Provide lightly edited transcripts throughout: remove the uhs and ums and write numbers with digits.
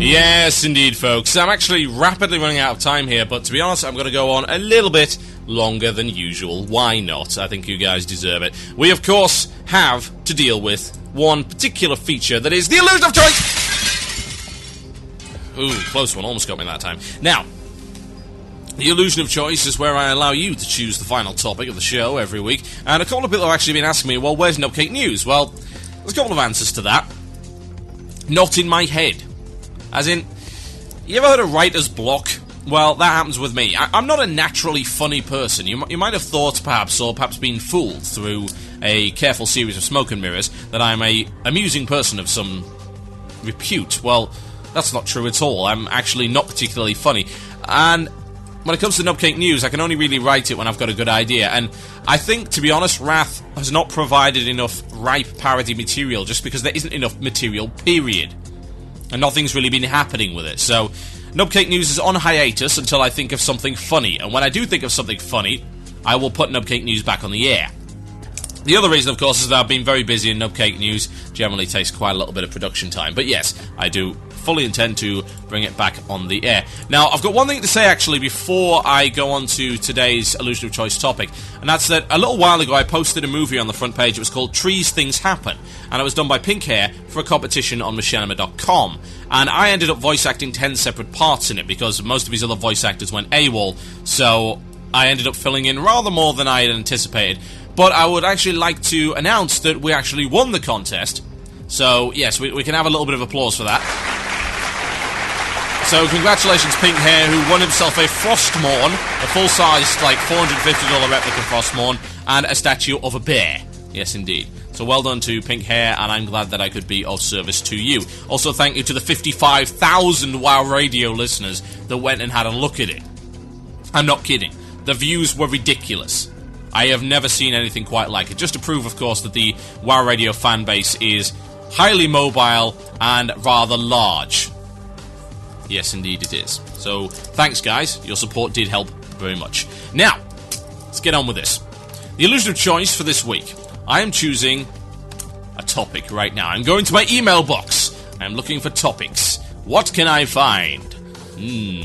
Yes, indeed, folks. I'm actually rapidly running out of time here, but to be honest, I'm going to go on a little bit longer than usual. Why not? I think you guys deserve it. We, of course, have to deal with one particular feature that is the illusion of choice! Ooh, close one. Almost got me that time. Now, the illusion of choice is where I allow you to choose the final topic of the show every week, and a couple of people have actually been asking me, well, where's Nubcake News? Well, there's a couple of answers to that. Not in my head. As in, you ever heard of writer's block? Well, that happens with me. I'm not a naturally funny person. You might have thought, perhaps, or perhaps been fooled through a careful series of smoke and mirrors, that I'm a amusing person of some repute. Well, that's not true at all. I'm actually not particularly funny. And when it comes to Nubcake News, I can only really write it when I've got a good idea. And I think, to be honest, Wrath has not provided enough ripe parody material just because there isn't enough material, period. And nothing's really been happening with it. So, Nubcake News is on hiatus until I think of something funny. And when I do think of something funny, I will put Nubcake News back on the air. The other reason, of course, is that I've been very busy, and Nubcake News generally takes quite a little bit of production time. But yes, I do fully intend to bring it back on the air. Now, I've got one thing to say, actually, before I go on to today's Illusion of Choice topic, and that's that a little while ago I posted a movie on the front page. It was called Trees Things Happen, and it was done by Pink Hair for a competition on machinima.com. And I ended up voice acting 10 separate parts in it, because most of his other voice actors went AWOL, so I ended up filling in rather more than I had anticipated. But I would actually like to announce that we actually won the contest. So, yes, we can have a little bit of applause for that. So, congratulations, Pink Hair, who won himself a Frostmourne, a full-sized, like, $450 replica Frostmourne, and a statue of a bear. Yes, indeed. So, well done to Pink Hair, and I'm glad that I could be of service to you. Also, thank you to the 55,000 WoW Radio listeners that went and had a look at it. I'm not kidding. The views were ridiculous. I have never seen anything quite like it. Just to prove, of course, that the WoW Radio fan base is highly mobile and rather large. Yes, indeed it is. So, thanks, guys. Your support did help very much. Now, let's get on with this. The illusion of choice for this week. I am choosing a topic right now. I'm going to my email box. I'm looking for topics. What can I find?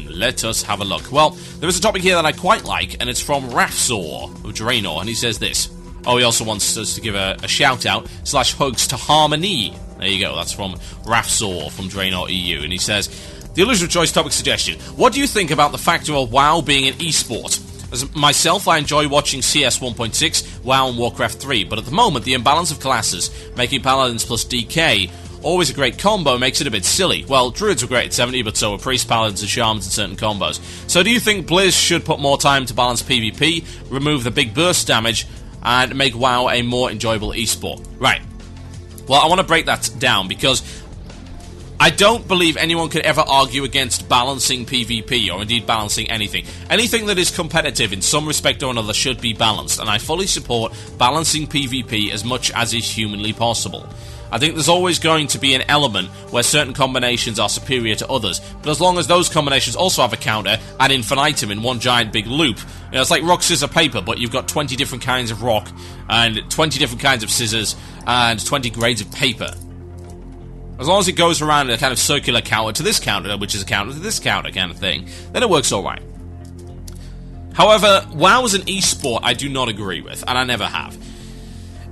Let us have a look. Well, there is a topic here that I quite like, and it's from Rafzor of Draenor, and he says this. Oh, he also wants us to give a shout-out / hugs to Harmony. There you go, that's from Rafzor from Draenor EU, and he says, the illusion of choice topic suggestion. What do you think about the factor of WoW being an esport? As myself, I enjoy watching CS 1.6, WoW and Warcraft 3, but at the moment, the imbalance of classes, making Paladins plus DK always a great combo, makes it a bit silly. Well, Druids were great at 70, but so were Priests, Paladins, and Shamans in certain combos. So do you think Blizz should put more time to balance PvP, remove the big burst damage, and make WoW a more enjoyable esport? Right. Well, I want to break that down, because I don't believe anyone could ever argue against balancing PvP, or indeed balancing anything. Anything that is competitive in some respect or another should be balanced, and I fully support balancing PvP as much as is humanly possible. I think there's always going to be an element where certain combinations are superior to others, but as long as those combinations also have a counter ad infinitum in one giant big loop, you know, it's like rock, scissors, paper, but you've got 20 different kinds of rock, and 20 different kinds of scissors, and 20 grades of paper. As long as it goes around in a kind of circular counter to this counter, which is a counter to this counter kind of thing, then it works alright. However, WoW as an esport I do not agree with, and I never have.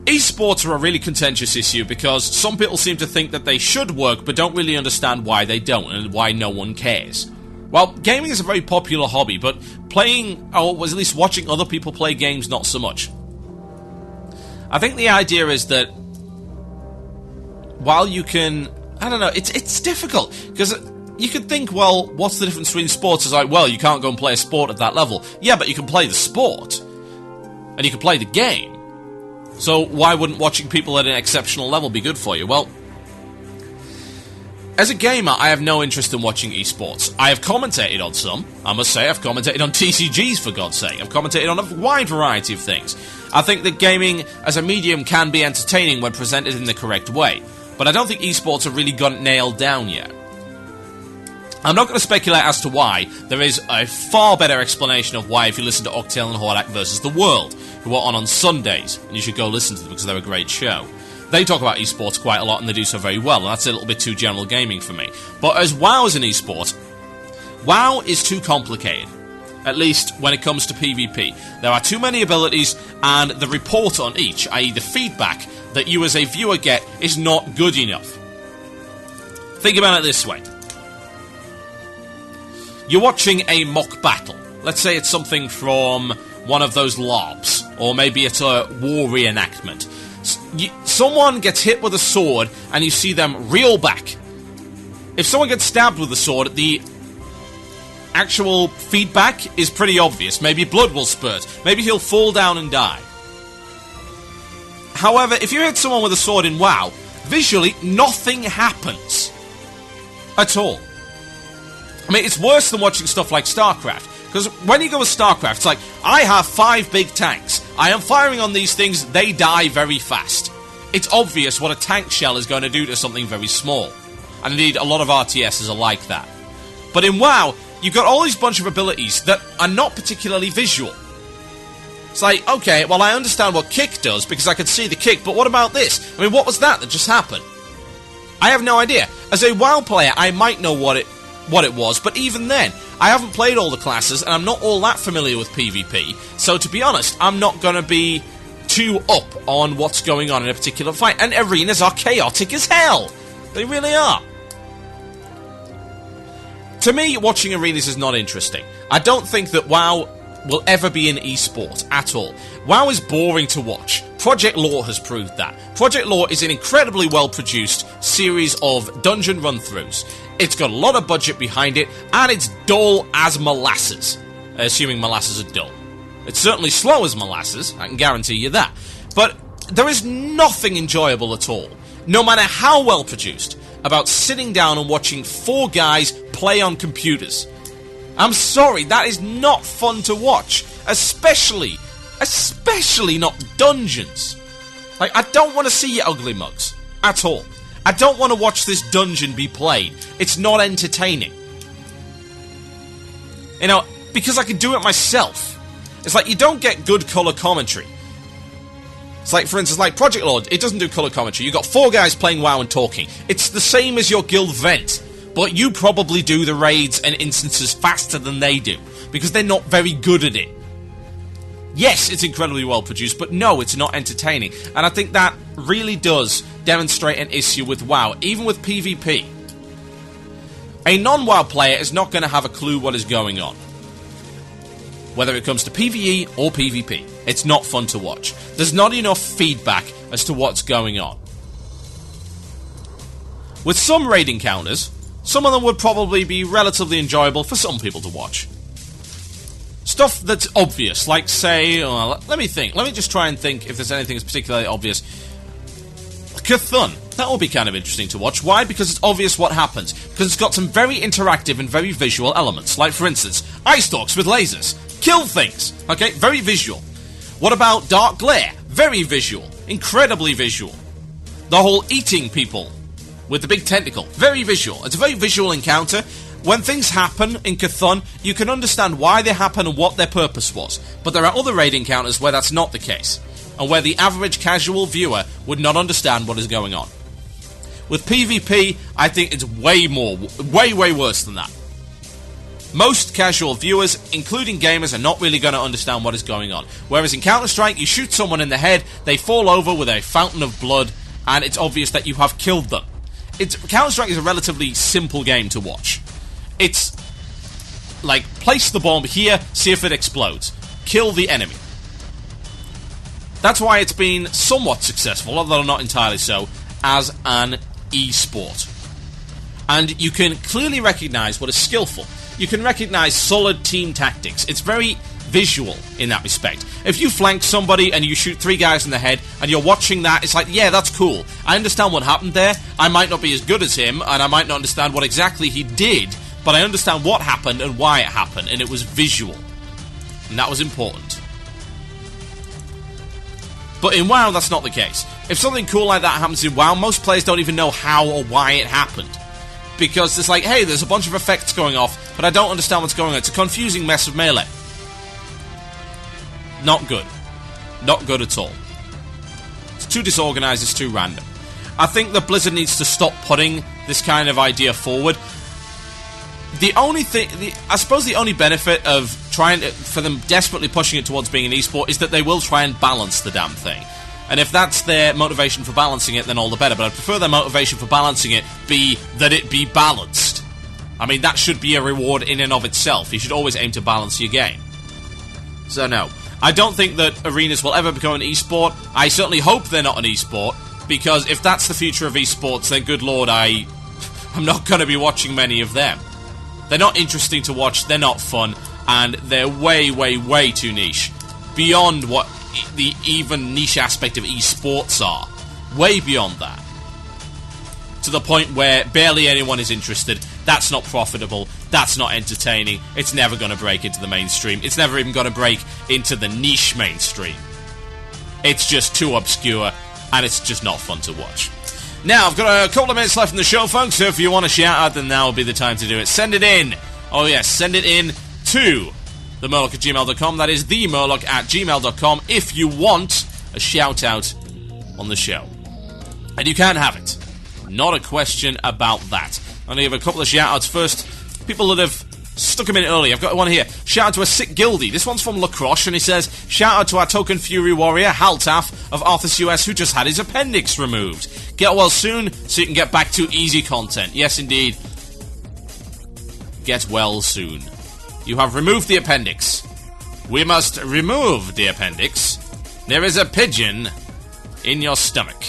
Esports are a really contentious issue because some people seem to think that they should work but don't really understand why they don't and why no one cares. Well, gaming is a very popular hobby, but playing, or at least watching other people play games, not so much. I think the idea is that while you can, I don't know, it's difficult, because you could think, well, what's the difference between sports? It's like, well, you can't go and play a sport at that level. Yeah, but you can play the sport, and you can play the game. So why wouldn't watching people at an exceptional level be good for you? Well, as a gamer, I have no interest in watching esports. I have commentated on some, I must say. I've commentated on TCGs, for God's sake. I've commentated on a wide variety of things. I think that gaming as a medium can be entertaining when presented in the correct way, but I don't think esports have really got it nailed down yet. I'm not going to speculate as to why. There is a far better explanation of why if you listen to Octail and Hordak vs. The World, who are on Sundays, and you should go listen to them because they're a great show. They talk about esports quite a lot, and they do so very well, and that's a little bit too general gaming for me. But as WoW is an esport, WoW is too complicated. At least when it comes to PvP. There are too many abilities, and the report on each, i.e. the feedback that you as a viewer get, is not good enough. Think about it this way. You're watching a mock battle. Let's say it's something from one of those LARPs, or maybe it's a war reenactment. Someone gets hit with a sword, and you see them reel back. If someone gets stabbed with a sword, the actual feedback is pretty obvious. Maybe blood will spurt. Maybe he'll fall down and die. However, if you hit someone with a sword in WoW, visually, nothing happens. At all. I mean, it's worse than watching stuff like StarCraft. Because when you go with StarCraft, it's like, I have 5 big tanks. I am firing on these things, they die very fast. It's obvious what a tank shell is going to do to something very small. And indeed, a lot of RTSs are like that. But in WoW, you've got all these bunch of abilities that are not particularly visual. It's like, okay, well, I understand what kick does because I could see the kick, but what about this? I mean, what was that just happened? I have no idea. As a WoW player, I might know what it was, but even then, I haven't played all the classes, and I'm not all that familiar with PvP, so to be honest, I'm not going to be too up on what's going on in a particular fight, and arenas are chaotic as hell! They really are. To me, watching arenas is not interesting. I don't think that WoW will ever be an esport at all. WoW is boring to watch. Project Lore has proved that. Project Lore is an incredibly well-produced series of dungeon run-throughs. It's got a lot of budget behind it, and it's dull as molasses. Assuming molasses are dull. It's certainly slow as molasses, I can guarantee you that. But there is nothing enjoyable at all, no matter how well-produced, about sitting down and watching 4 guys play on computers. I'm sorry, that is not fun to watch. Especially not dungeons. Like, I don't want to see your ugly mugs. At all. I don't want to watch this dungeon be played. It's not entertaining. You know, because I can do it myself. It's like, you don't get good colour commentary. It's like, for instance, like Project Lord, it doesn't do colour commentary. You've got 4 guys playing WoW and talking. It's the same as your guild vent. But you probably do the raids and instances faster than they do, because they're not very good at it. Yes, it's incredibly well produced, but no, it's not entertaining. And I think that really does demonstrate an issue with WoW, even with PvP. A non-WoW player is not going to have a clue what is going on. Whether it comes to PvE or PvP, it's not fun to watch. There's not enough feedback as to what's going on. With some raid encounters, some of them would probably be relatively enjoyable for some people to watch. Stuff that's obvious, like say, let me think, let me just try and think if there's anything that's particularly obvious. Cthulhu, that will be kind of interesting to watch. Why? Because it's obvious what happens. Because it's got some very interactive and very visual elements. Like, for instance, ice stalks with lasers. Kill things. Okay, very visual. What about Dark Glare? Very visual. Incredibly visual. The whole eating people with the big tentacle. Very visual. It's a very visual encounter. When things happen in Cthulhu, you can understand why they happen and what their purpose was. But there are other raid encounters where that's not the case, and where the average casual viewer would not understand what is going on. With PvP, I think it's way worse than that. Most casual viewers, including gamers, are not really going to understand what is going on. Whereas in Counter-Strike, you shoot someone in the head, they fall over with a fountain of blood, and it's obvious that you have killed them. Counter-Strike is a relatively simple game to watch. It's like, place the bomb here, see if it explodes. Kill the enemy. That's why it's been somewhat successful, although not entirely so, as an e-sport. And you can clearly recognize what is skillful. You can recognize solid team tactics. It's very visual in that respect. If you flank somebody and you shoot 3 guys in the head and you're watching that, it's like, yeah, that's cool. I understand what happened there. I might not be as good as him, and I might not understand what exactly he did, but I understand what happened and why it happened, and it was visual. And that was important. But in WoW, that's not the case. If something cool like that happens in WoW, most players don't even know how or why it happened. Because it's like, hey, there's a bunch of effects going off, but I don't understand what's going on. It's a confusing mess of melee. Not good. Not good at all. It's too disorganized, it's too random. I think that Blizzard needs to stop putting this kind of idea forward. The only thing, I suppose the only benefit of for them desperately pushing it towards being an esport is that they will try and balance the damn thing. And if that's their motivation for balancing it, then all the better. But I'd prefer their motivation for balancing it be that it be balanced. I mean, that should be a reward in and of itself. You should always aim to balance your game. So no, I don't think that arenas will ever become an esport. I certainly hope they're not an esport, because if that's the future of esports, then good lord, I'm not going to be watching many of them. They're not interesting to watch, they're not fun, and they're way, way, way too niche. Beyond what the even niche aspect of esports are. Way beyond that. To the point where barely anyone is interested. That's not profitable. That's not entertaining. It's never going to break into the mainstream. It's never even going to break into the niche mainstream. It's just too obscure, and it's just not fun to watch. Now, I've got a couple of minutes left in the show, folks, so if you want to shout out, then now will be the time to do it. Send it in. Oh, yes, send it in to themurloc@gmail.com. That is themurloc@gmail.com if you want a shout-out on the show. And you can have it. Not a question about that. I'm going to give a couple of shout-outs first. People that have stuck them in early. I've got one here. Shout out to a sick guildie. This one's from Lacrosse, and he says, shout out to our token Fury warrior, Haltaf, of Arthas US, who just had his appendix removed. Get well soon, so you can get back to easy content. Yes, indeed. Get well soon. You have removed the appendix. We must remove the appendix. There is a pigeon in your stomach.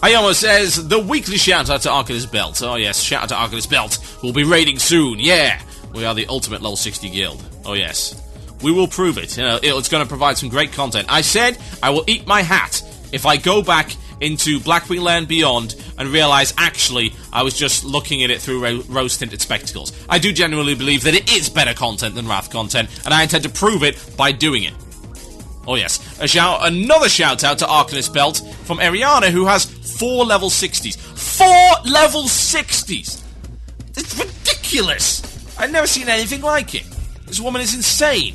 Ayomo says, the weekly shout-out to Arcanist Belt. Oh yes, shout-out to Arcanist Belt. We'll be raiding soon, yeah! We are the ultimate level 60 guild. Oh yes. We will prove it. You know, it's going to provide some great content. I said I will eat my hat if I go back into Blackwing Land Beyond and realise, actually, I was just looking at it through rose-tinted spectacles. I do genuinely believe that it is better content than Wrath content, and I intend to prove it by doing it. Oh yes. Another shout-out to Arcanist Belt from Ariana, who has 4 level 60s. 4 level 60s! It's ridiculous! I've never seen anything like it. This woman is insane.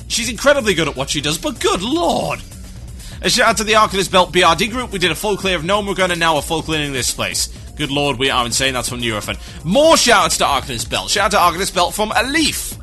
She's incredibly good at what she does, but good lord! A shout out to the Arcanist Belt BRD group. We did a full clear of Gnome. We're going to now a full cleaning this place. Good lord, we are insane. That's from Eurofan. More shout outs to Arcanist Belt. Shout out to Arcanist Belt from Alif.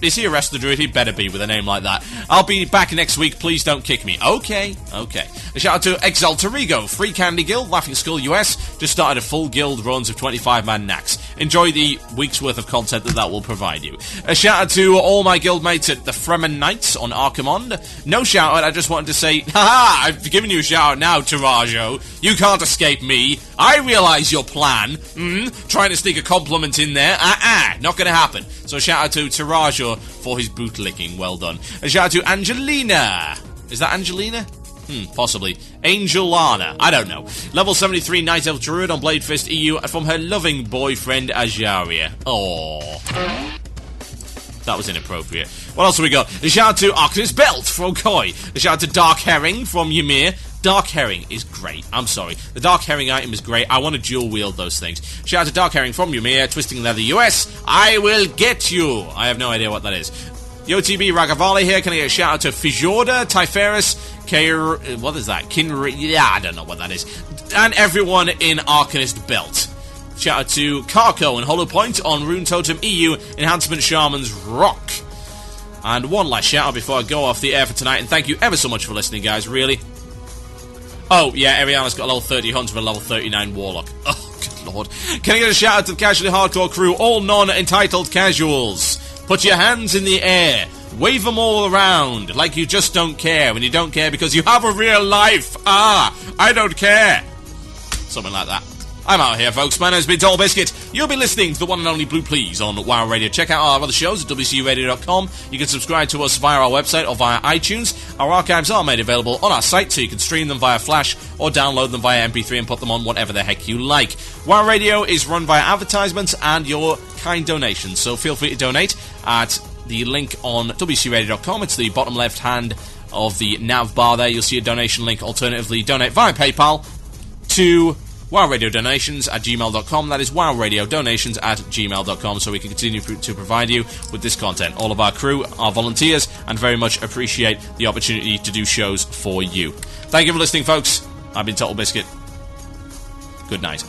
Is he a wrestler druid? He better be with a name like that. I'll be back next week. Please don't kick me. Okay. A shout out to Exalterigo, Free Candy Guild, Laughing Skull US. Just started a full guild runs of 25-man Nax. Enjoy the week's worth of content that will provide you. A shout out to all my guildmates at the Fremen Knights on Archimond. No shout out, I just wanted to say, haha, I've given you a shout out now, Tarajo. You can't escape me. I realise your plan. Trying to sneak a compliment in there. Not gonna happen. So a shout out to Tarajo for his boot licking. Well done. A shout out to Angelina. Is that Angelina? Possibly. Angelana. I don't know. Level 73 Night Elf Druid on Blade Fist EU from her loving boyfriend Ajaria. Aww. That was inappropriate. What else have we got? A shout out to Arcanist Belt from Koi. A shout out to Dark Herring from Ymir. Dark Herring is great. I'm sorry. The Dark Herring item is great. I want to dual wield those things. Shout out to Dark Herring from Ymir. Twisting Leather US. I will get you. I have no idea what that is. YoTB Ragavali here. Can I get a shout out to Fijorda, Typharis, what is that? I don't know what that is. And everyone in Arcanist Belt. Shout out to Carco and Hollow Point on Rune Totem EU Enhancement Shaman's Rock. And one last shout out before I go off the air for tonight. And thank you ever so much for listening, guys. Really. Oh, yeah, Ariana's got a level 30 Hunter and a level 39 Warlock. Oh, good lord. Can I get a shout out to the Casually Hardcore crew, all non-entitled casuals? Put your hands in the air. Wave them all around like you just don't care. When you don't care because you have a real life. I don't care. Something like that. I'm out here, folks. My name's been Tall Biscuit. You'll be listening to the one and only Blue Please on WoW Radio. Check out our other shows at wcuradio.com. You can subscribe to us via our website or via iTunes. Our archives are made available on our site, so you can stream them via Flash or download them via MP3 and put them on whatever the heck you like. WoW Radio is run via advertisements and your kind donations, so feel free to donate at the link on wcuradio.com. It's the bottom left hand of the nav bar there. You'll see a donation link. Alternatively, donate via PayPal to wowradiodonations@gmail.com. That is wowradiodonations@gmail.com, so we can continue to provide you with this content. All of our crew are volunteers and very much appreciate the opportunity to do shows for you. Thank you for listening, folks. I've been Total Biscuit. Good night.